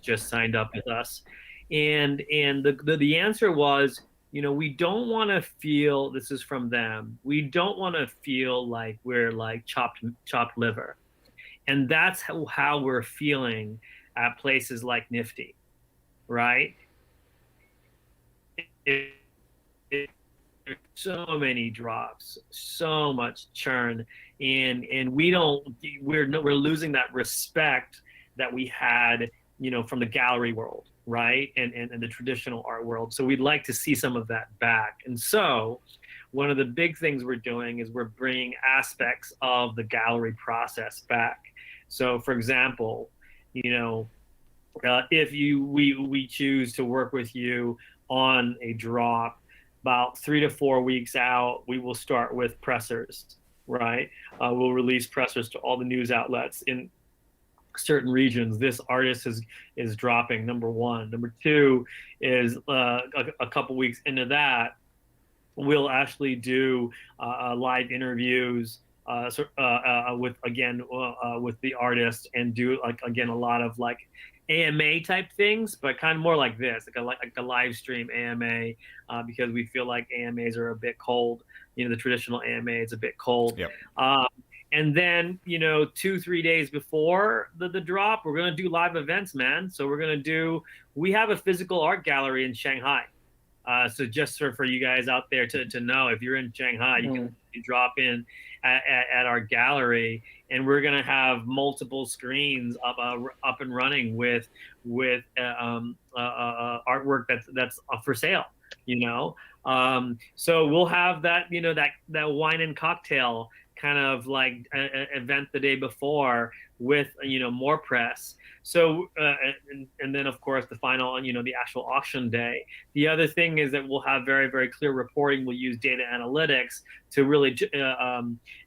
just signed up with us, and the answer was, we don't want to feel, this is from them, we don't want to feel like we're like chopped liver, and that's how we're feeling at places like Nifty, right? There's so many drops, so much churn, and we're losing that respect that we had, from the gallery world, right, and the traditional art world. So we'd like to see some of that back. And so one of the big things we're doing is we're bringing aspects of the gallery process back. So, for example, if we choose to work with you on a drop, about 3 to 4 weeks out, we will start with pressers, right? We'll release pressers to all the news outlets in certain regions. This artist is dropping, number one. Number two is a couple weeks into that, we'll actually do live interviews with the artist, and do a lot of AMA type things, but kind of more like this, like a live stream AMA, because we feel like AMAs are a bit cold. The traditional AMA is a bit cold. Yep. And then 2-3 days before the drop, we're gonna do live events, man. So we have a physical art gallery in Shanghai. So just for you guys out there to know, if you're in Shanghai, you can drop in at our gallery, and we're gonna have multiple screens up and running with artwork that's for sale. So we'll have that that wine and cocktail kind of event the day before with more press. So and then of course the final the actual auction day. The other thing is that we'll have very, very clear reporting. We'll use data analytics to really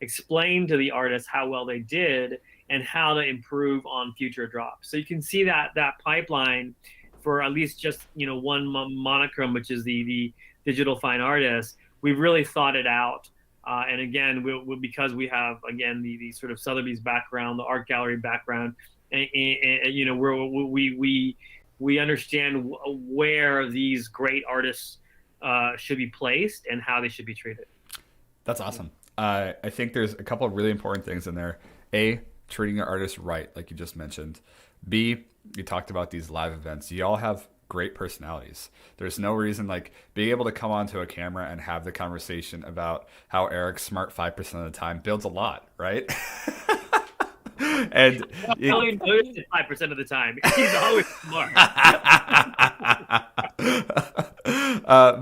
explain to the artists how well they did and how to improve on future drops. So you can see that pipeline for at least just one monochrome, which is the digital fine artist. We've really thought it out. And again, because we have, again, the sort of Sotheby's background, the art gallery background, and we understand where these great artists should be placed and how they should be treated. That's awesome. I think there's a couple of really important things in there. A, treating your artists right, like you just mentioned. B, you talked about these live events. You all have great personalities. There's no reason, being able to come onto a camera and have the conversation about how Eric's smart 5% of the time builds a lot, right? And I only notice it 5% of the time. He's always smart.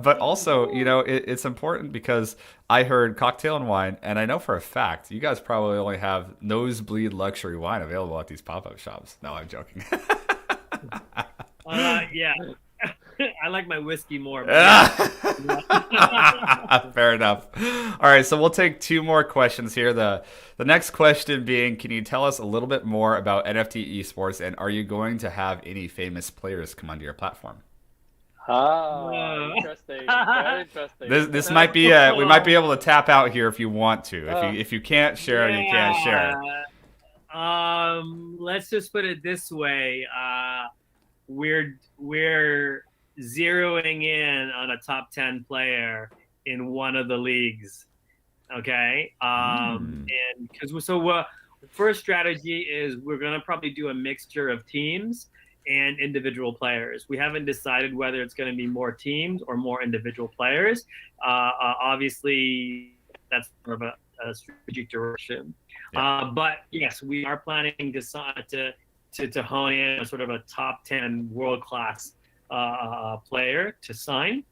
But also, it's important because I heard cocktail and wine, and I know for a fact you guys probably only have nosebleed luxury wine available at these pop-up shops. No, I'm joking. Yeah. I like my whiskey more. Fair enough. All right, so we'll take 2 more questions here. The next question being, can you tell us a little bit more about NFT esports, and are you going to have any famous players come onto your platform? Interesting. Very interesting. This might be we might be able to tap out here if you want to. If you can't share, you can't share. Let's just put it this way. We're zeroing in on a top 10 player in one of the leagues. Okay. And because the first strategy is we're going to probably do a mixture of teams and individual players. We haven't decided whether it's going to be more teams or more individual players. Obviously, that's more of a strategic direction. Yeah. But yes, we are planning to hone in on sort of a top 10 world-class player to sign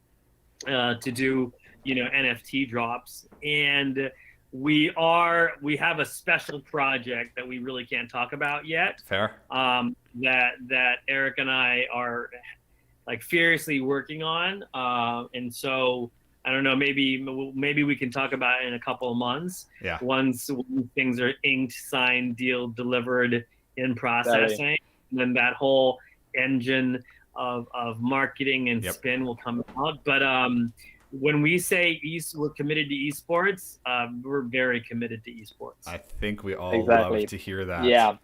to do NFT drops. And we have a special project that we really can't talk about yet. Fair. That Eric and I are like furiously working on. And so I don't know, maybe we can talk about it in a couple of months. Yeah. Once things are inked, signed, deal delivered, in processing, and then that whole engine of marketing and spin will come out. But when we say we're committed to esports, we're very committed to esports. I think we all love to hear that.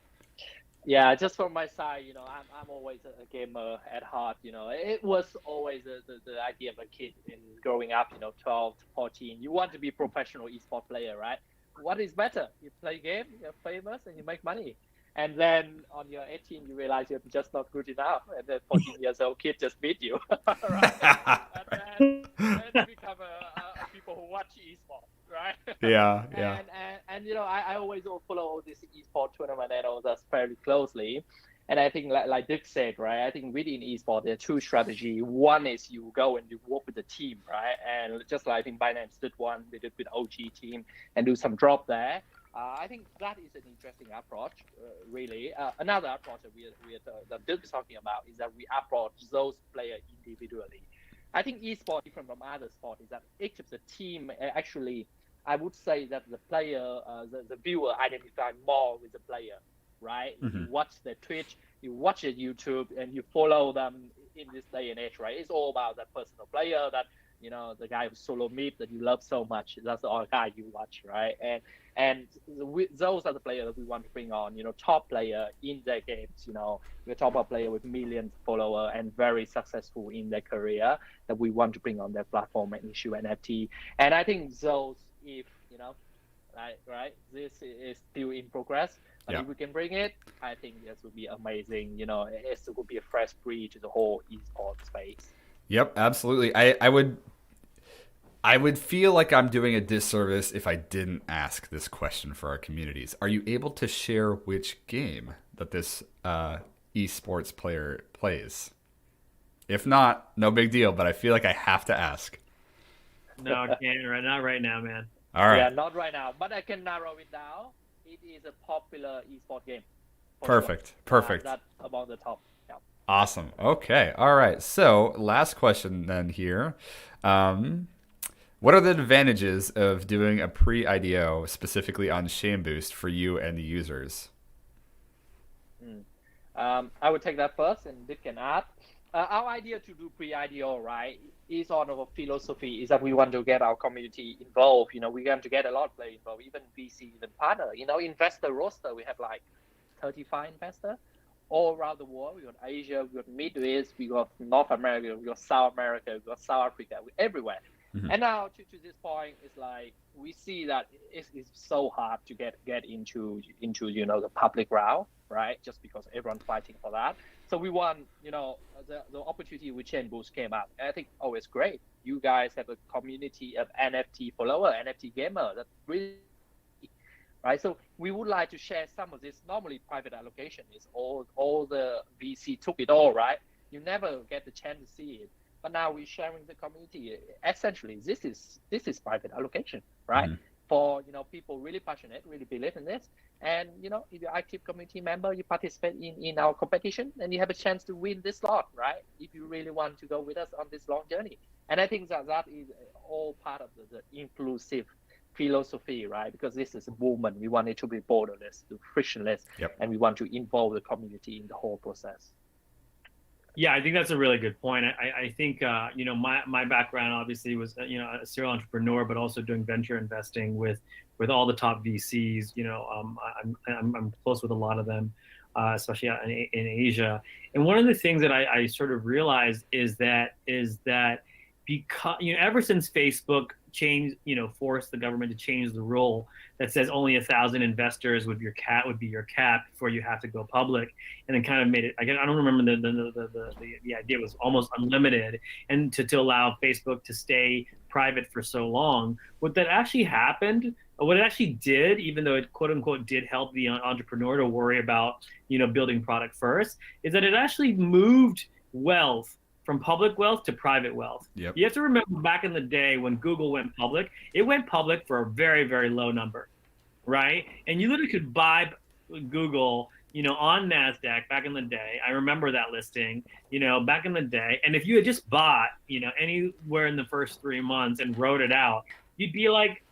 Yeah. Just from my side, I'm always a gamer at heart. It was always the idea of a kid in growing up. 12, 14, you want to be a professional esport player, right? What is better? You play game, you're famous, and you make money. And then on your 18, you realize you're just not good enough. And then 14 years old kid just beat you. Right? And then you become a people who watch esports, right? Yeah. And I always follow all this esport tournament and all that fairly closely. And I think, like Dick said, right, I think within esports, there are 2 strategies. One is you go and you work with the team, right? And just like I think Binance did one, they did with OG team and do some drop there. I think that is an interesting approach, really. Another approach that Dirk is talking about is that we approach those players individually. I think esports, different from other sports, is that each of the team actually, I would say that the player, the viewer identify more with the player, right? Mm-hmm. You watch their Twitch, you watch their YouTube, and you follow them in this day and age, right? It's all about that personal player that, the guy with solo meet that you love so much. That's the guy you watch, right? And those are the players that we want to bring on, top player in their games, we're top player with millions of followers and very successful in their career that we want to bring on their platform and issue NFT. And I think those, if, right, this is still in progress, but if we can bring it, I think this would be amazing. It would be a fresh breed to the whole esports space. Yep, absolutely. I would feel like I'm doing a disservice if I didn't ask this question for our communities. Are you able to share which game that this esports player plays? If not, no big deal, but I feel like I have to ask. No, I can't. Not right now, man. All right. Yeah, not right now, but I can narrow it down. It is a popular esport game. Perfect. That's about the top. Yeah. Awesome. Okay. All right. So last question then here. What are the advantages of doing a pre-IDO specifically on ChainBoost for you and the users? I would take that first, and Dick can add. Our idea to do pre-IDO, right, is on our philosophy is that we want to get our community involved. We want to get a lot of players involved, even VC, even partner. Investor roster, we have like 35 investors all around the world. We got Asia, we got Middle East, we got North America, we got South America, we got South Africa, everywhere. Mm-hmm. And now to this point, it's like we see that it's so hard to get into the public round, right? Just because everyone's fighting for that. So we want the opportunity with ChainBoost came up. And I think it's great. You guys have a community of NFT follower, NFT gamer that really right? So we would like to share some of this. Normally, private allocation is all the VC took it all, right? You never get the chance to see it. But now we're sharing the community. Essentially, this is private allocation, right? For people really passionate, really believe in this, and if you're active community member, you participate in our competition, and you have a chance to win this lot, right? If you really want to go with us on this long journey, and I think that is all part of the inclusive philosophy, right? Because this is a movement. We want it to be borderless, frictionless, and we want to involve the community in the whole process. Yeah, I think that's a really good point. I think my background obviously was a serial entrepreneur, but also doing venture investing with all the top VCs. I'm close with a lot of them, especially in Asia. And one of the things that I sort of realized is that because ever since Facebook changed, forced the government to change the rule that says only 1,000 investors would be your cap before you have to go public, and then kind of made it. I don't remember the idea was almost unlimited, and to allow Facebook to stay private for so long. What that actually happened, what it actually did, even though it quote unquote did help the entrepreneur to worry about building product first, is that it actually moved wealth from public wealth to private wealth. Yep. You have to remember back in the day when Google went public, it went public for a very, very low number, right? And you literally could buy Google, on NASDAQ back in the day. I remember that listing, back in the day. And if you had just bought, anywhere in the first 3 months and wrote it out, you'd be like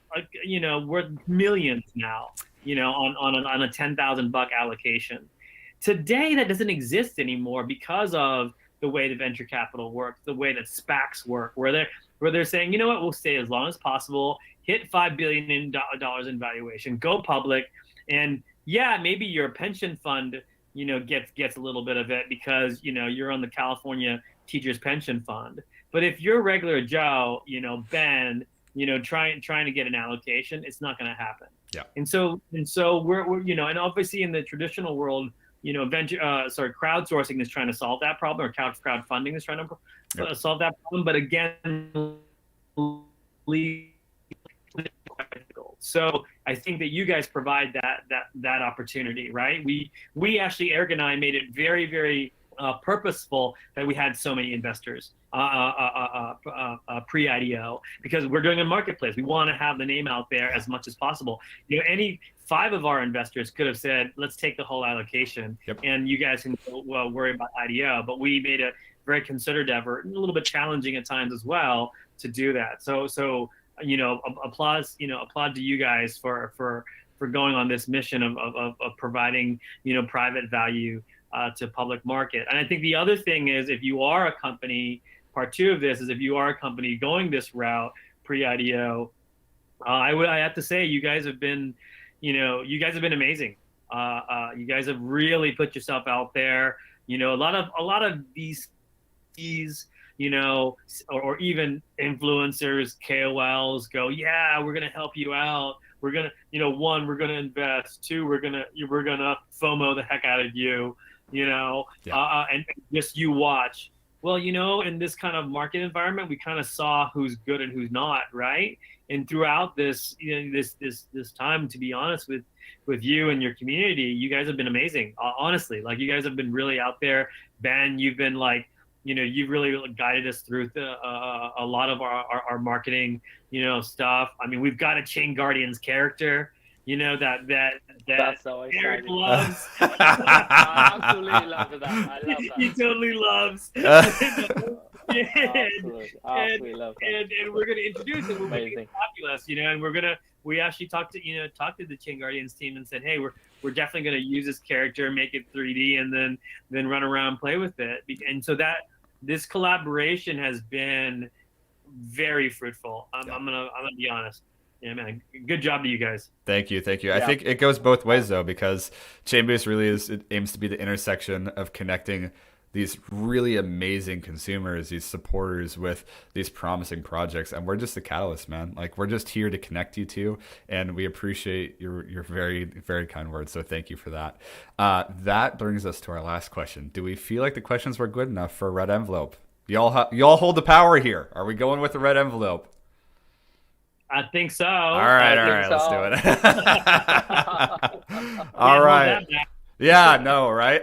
worth millions now, on a $10,000 allocation. Today, that doesn't exist anymore because of the way the venture capital works, the way that SPACs work, where they're saying, you know what, we'll stay as long as possible, hit $5 billion in valuation, go public, and yeah, maybe your pension fund, gets a little bit of it because you're on the California Teachers Pension Fund. But if you're regular Joe, Ben, trying to get an allocation, it's not going to happen. Yeah. And so we're and obviously in the traditional world, crowdsourcing is trying to solve that problem, or crowdfunding is trying to solve that problem. But again, so I think that you guys provide that opportunity, right? We actually, Eric and I, made it very, very purposeful that we had so many investors pre-IDO, because we're doing a marketplace. We want to have the name out there as much as possible. Any 5 of our investors could have said, let's take the whole allocation, and you guys can worry about IDO. But we made a very considered effort, and a little bit challenging at times as well, to do that. So applaud to you guys for going on this mission of providing private value to public market. And I think the other thing is, if you are a company, part 2 of this is, if you are a company going this route pre-IDO, I have to say you guys have been amazing. You guys have really put yourself out there. A lot of these, or even influencers, KOLs go, yeah, we're gonna help you out. We're gonna, 1, we're gonna invest. 2, we're gonna FOMO the heck out of you, and just you watch. Well, in this kind of market environment, we kind of saw who's good and who's not, right? And throughout this, this time, to be honest with you and your community, you guys have been amazing. Honestly, like, you guys have been really out there. Ben, you've been like, you've really guided us through a lot of our marketing, stuff. I mean, we've got a ChainGuardians character, that so Eric loves. I absolutely love that. I love that. He totally loves. Absolutely love that. And we're going to introduce it. We're making it fabulous, and we actually talked to the ChainGuardians team and said, hey, we're definitely going to use this character, make it 3D, and then run around and play with it. And so that this collaboration has been very fruitful. I'm gonna be honest. Yeah, man. Good job to you guys. Thank you. I think it goes both ways, though, because ChainBoost really it aims to be the intersection of connecting these really amazing consumers, these supporters, with these promising projects, and we're just the catalyst, man. Like, we're just here to connect you two, and we appreciate your very, very kind words. So thank you for that. That brings us to our last question. Do we feel like the questions were good enough for a red envelope? Y'all hold the power here. Are we going with the red envelope? I think so. All right, I let's do think it. All Can't hold right. that back. Yeah, no, right?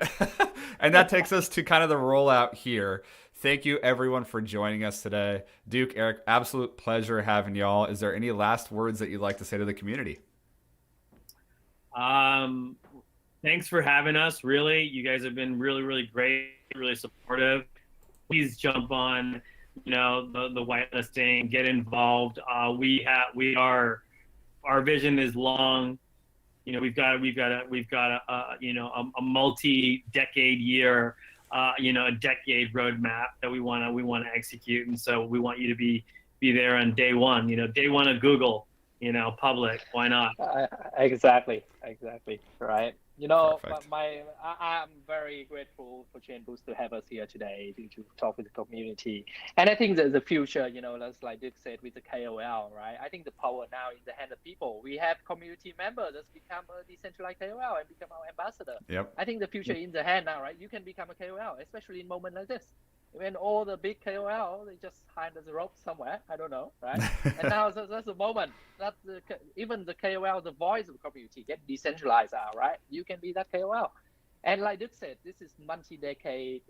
And that takes us to kind of the rollout here. Thank you, everyone, for joining us today. Duke, Eric, absolute pleasure having y'all. Is there any last words that you'd like to say to the community? Thanks for having us. Really, you guys have been really, really great, really supportive. Please jump on, the whitelisting, get involved. Our vision is long. We've got a multi-decade year, a decade roadmap that we want to execute, and so we want you to be there on day one. Day one of Google. Public. Why not? Exactly. Right. Perfect. I'm very grateful for ChainBoost to have us here today to talk with the community. And I think that the future, that's like Dick said with the KOL, right? I think the power now in the hand of people. We have community members that's become a decentralized KOL and become our ambassador. Yep. I think the future in the hand now, right? You can become a KOL, especially in moments like this. When all the big KOL, they just hide the rope somewhere. I don't know, right? And now that's the moment that even the KOL, the voice of the community, get decentralized out, right? You can be that KOL. And like Duke said, this is multi-decade,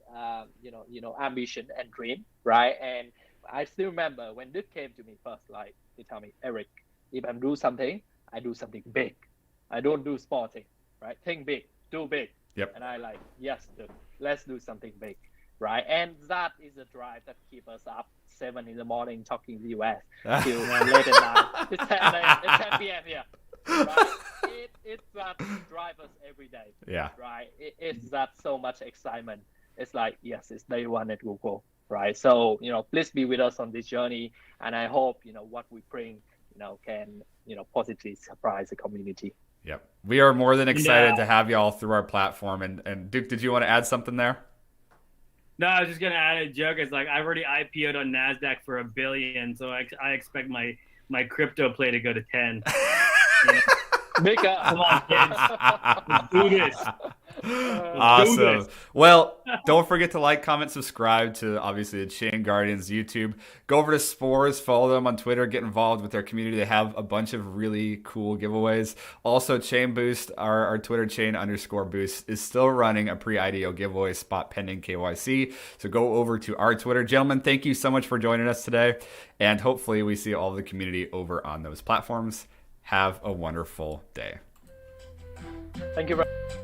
ambition and dream, right? And I still remember when Duke came to me first, like he told me, Eric, if I do something, I do something big. I don't do small thing, right? Think big, do big. Yep. And I like, yes, Duke, let's do something big. Right, and that is the drive that keeps us up 7 in the morning talking to the US till late at night. It's 10 p.m. here. Right? It's that drive us every day. Yeah. Right. It's that so much excitement. It's like, yes, it's day one at Google. Right. So please be with us on this journey, and I hope what we bring can positively surprise the community. Yep. We are more than excited to have y'all through our platform. And Duke, did you want to add something there? No, I was just gonna add a joke. It's like I've already IPO'd on NASDAQ for $1 billion, so I expect my crypto play to go to 10. Come on, kids. Let's do this. Awesome. Well, don't forget to like, comment, subscribe to obviously the ChainGuardians YouTube. Go over to Spores, follow them on Twitter, get involved with their community. They have a bunch of really cool giveaways. Also, ChainBoost, our Twitter chain_boost is still running a pre-IDO giveaway spot pending KYC. So go over to our Twitter. Gentlemen, thank you so much for joining us today. And hopefully we see all of the community over on those platforms. Have a wonderful day. Thank you very much.